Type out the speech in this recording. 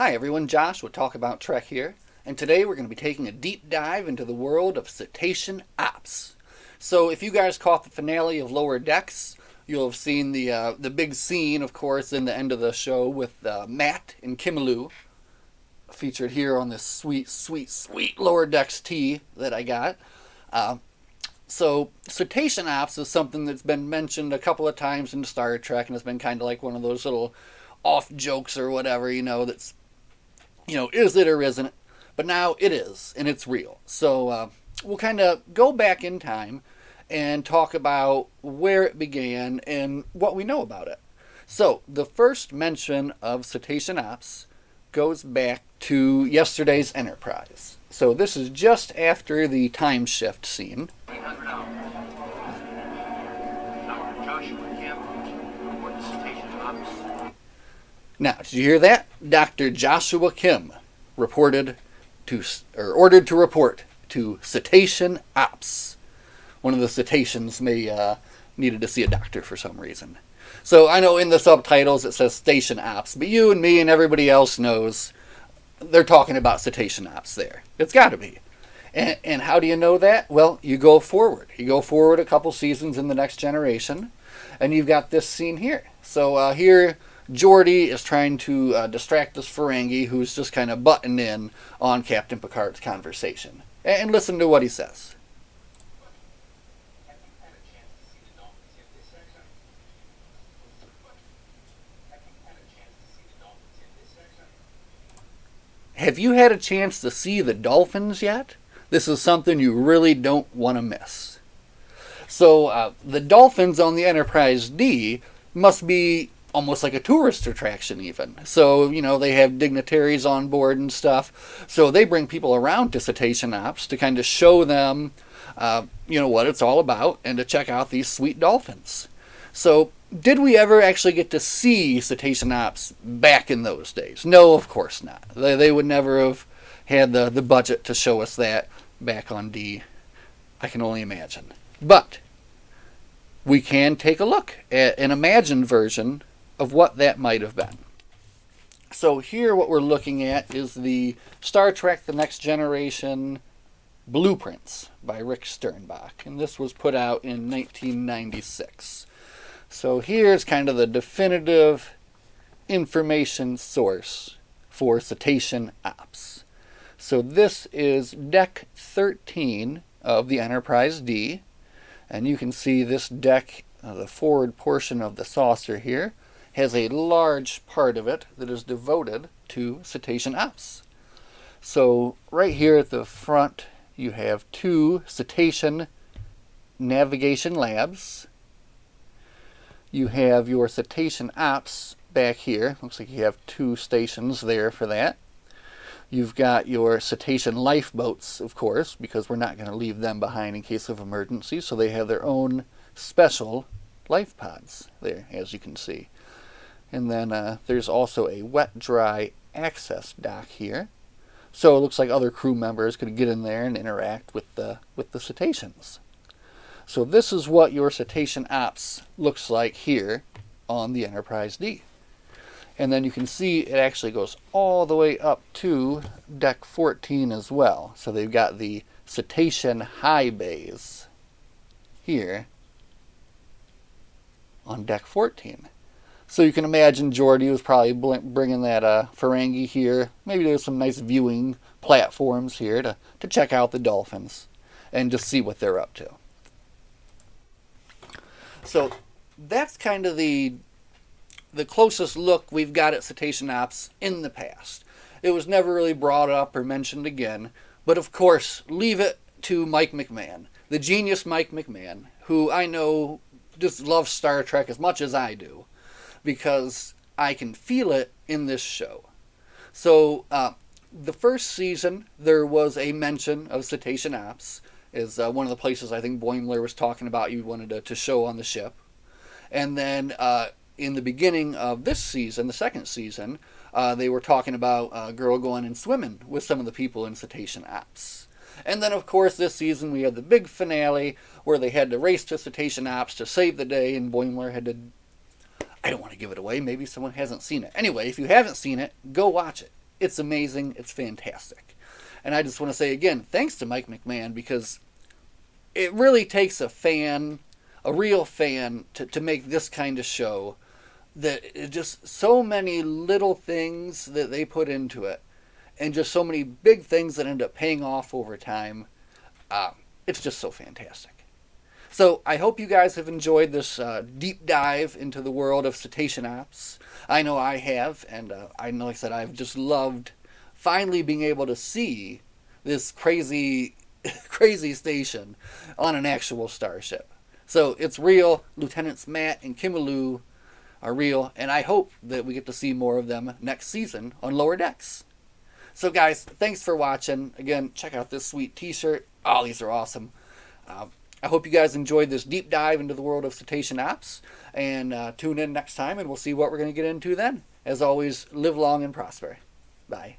Hi everyone, Josh with Talk About Trek here, and today we're going to be taking a deep dive into the world of Cetacean Ops. So if you guys caught the finale of Lower Decks, you'll have seen the big scene, of course, in the end of the show with Matt and Kimmaloo, featured here on this sweet, sweet, sweet Lower Decks tea that I got. So Cetacean Ops is something that's been mentioned a couple of times in Star Trek, and it's been kind of like one of those little off jokes or whatever, that's is it or isn't it? But now it is, and it's real. So we'll kind of go back in time and talk about where it began and what we know about it. So the first mention of Cetacean Ops goes back to yesterday's Enterprise. So this is just after the time shift scene. Now, did you hear that? Dr. Joshua Kim ordered to report to Cetacean Ops. One of the cetaceans needed to see a doctor for some reason. So I know in the subtitles it says Station Ops, but you and me and everybody else knows they're talking about Cetacean Ops there. It's got to be. And how do you know that? Well, you go forward. You go forward a couple seasons in the Next Generation, and you've got this scene here. So here, Geordi is trying to distract this Ferengi who's just kind of butting in on Captain Picard's conversation. And listen to what he says. Have you had a chance to see the dolphins yet? This is something you really don't want to miss. So the dolphins on the Enterprise D must be almost like a tourist attraction even. So, they have dignitaries on board and stuff. So they bring people around to Cetacean Ops to kind of show them, what it's all about and to check out these sweet dolphins. So did we ever actually get to see Cetacean Ops back in those days? No, of course not. They would never have had the budget to show us that back on D. I can only imagine. But we can take a look at an imagined version of what that might have been. So here what we're looking at is the Star Trek The Next Generation Blueprints by Rick Sternbach. And this was put out in 1996. So here's kind of the definitive information source for Cetacean Ops. So this is Deck 13 of the Enterprise D. And you can see this deck, the forward portion of the saucer here, has a large part of it that is devoted to Cetacean Ops. So right here at the front, you have two Cetacean navigation labs. You have your Cetacean Ops back here. Looks like you have two stations there for that. You've got your Cetacean lifeboats, of course, because we're not going to leave them behind in case of emergency. So they have their own special life pods there, as you can see. And then there's also a wet-dry access dock here. So it looks like other crew members could get in there and interact with the cetaceans. So this is what your Cetacean Ops looks like here on the Enterprise D. And then you can see it actually goes all the way up to Deck 14 as well. So they've got the Cetacean high bays here on Deck 14. So you can imagine Geordi was probably bringing that Ferengi here. Maybe there's some nice viewing platforms here to check out the dolphins and just see what they're up to. So that's kind of the closest look we've got at Cetacean Ops in the past. It was never really brought up or mentioned again, but of course, leave it to Mike McMahon, the genius Mike McMahon, who I know just loves Star Trek as much as I do, because I can feel it in this show. So the first season, there was a mention of Cetacean Ops, is one of the places I think Boimler was talking about you wanted to show on the ship. And then in the beginning of this season, the second season, they were talking about a girl going and swimming with some of the people in Cetacean Ops. And then, of course, this season we had the big finale where they had to race to Cetacean Ops to save the day, and Boimler had to... I don't want to give it away. Maybe someone hasn't seen it. Anyway, if you haven't seen it, go watch it. It's amazing. It's fantastic. And I just want to say again, thanks to Mike McMahon, because it really takes a fan, a real fan, to make this kind of show. That it just so many little things that they put into it, and just so many big things that end up paying off over time. It's just so fantastic. So I hope you guys have enjoyed this deep dive into the world of cetacean ops. I know I have, and I know, like I said, I've just loved finally being able to see this crazy, crazy station on an actual starship. So it's real. Lieutenants Matt and Kimalu are real, and I hope that we get to see more of them next season on Lower Decks. So guys, thanks for watching. Again, check out this sweet t-shirt. Oh, these are awesome. I hope you guys enjoyed this deep dive into the world of cetacean ops, and tune in next time and we'll see what we're going to get into then. As always, live long and prosper. Bye.